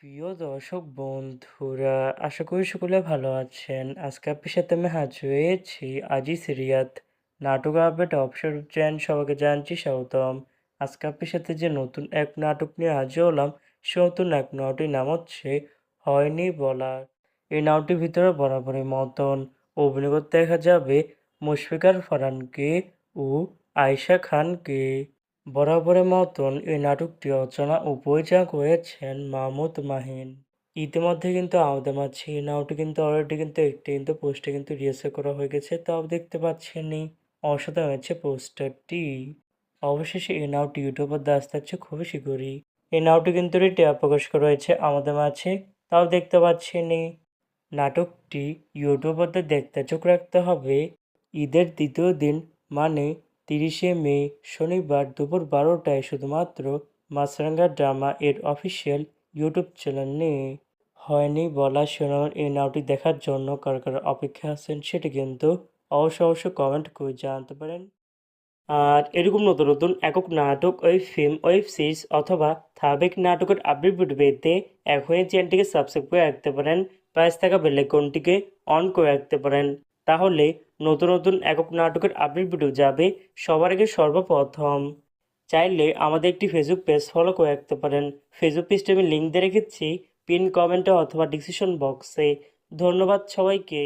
প্রিয় দর্শক বন্ধুরা, আশা করি সকলে ভালো আছেন। আজকে আপনার সাথে আমি হাজির হয়েছি আজি সিরিয়াত নাটক আপডেট অবসর চ্যানেল। সবাইকে জানছি স্বাগতম। আজকে আপনার সাথে যে নতুন এক নাটক নিয়ে হাজির হলাম, সে নতুন এক নাটকের নাম হচ্ছে হয়নি বলা। এই নাটকটির ভিতরে বরাবরের মতন অভিনয় করতে দেখা যাবে মুশফিকার ফারহানকে ও আয়েশা খানকে। বরাবরের মতন এই নাটকটি রচনা ও পরিচালনা করেছেন মাহমুদ মাহিন। ইতিমধ্যে কিন্তু আমাদের মাঝে এই নাটকটি কিন্তু অলরেডি কিন্তু একটি কিন্তু পোস্টে কিন্তু রিহার্সাল করা হয়ে গেছে, তাও দেখতে পাচ্ছেনই। অসাধারণ হয়েছে পোস্টারটি। অবশেষে এই নাটকটি ইউটিউবার দিয়ে আসতে যাচ্ছে খুবই শীঘ্রই। এই নাটকটি কিন্তু টিআর প্রকাশ করা হয়েছে আমাদের মাঝে, তাও দেখতে পাচ্ছেনই। নাটকটি ইউটিউবারদের দেখতে চোখ রাখতে হবে ঈদের দ্বিতীয় দিন, মানে 30শে মে শনিবার দুপুর 12টায় শুধুমাত্র মাছরাঙা ড্রামা এর অফিসিয়াল ইউটিউব চ্যানেলে। হয়নি বলা শোনানোর এই নাটকটি দেখার জন্য কার কার অপেক্ষা আছেন সেটি কিন্তু অবশ্যই কমেন্ট করে জানাতে পারেন। আর এরকম নতুন নতুন একক নাটক, ওয়েব ফিল্ম, ওয়েব সিরিজ অথবা ধারাবাহিক নাটকের আপডেট ভিডিও পেতে এখনই চ্যানেলটিকে সাবস্ক্রাইব করে রাখতে পারেন। পাশে থাকা বেল আইকনটিকে অন করে রাখতে পারেন। তাহলে নতুন নতুন একক নাটকের আপডেট ভিডিও যাবে সবার আগে সর্বপ্রথম। চাইলে আমাদের একটি ফেসবুক পেজ ফলো করে রাখতে পারেন। ফেসবুক পেজটি আমি লিঙ্ক দিয়ে রেখেছি পিন কমেন্টে অথবা ডিসক্রিপশন বক্সে। ধন্যবাদ সবাইকে।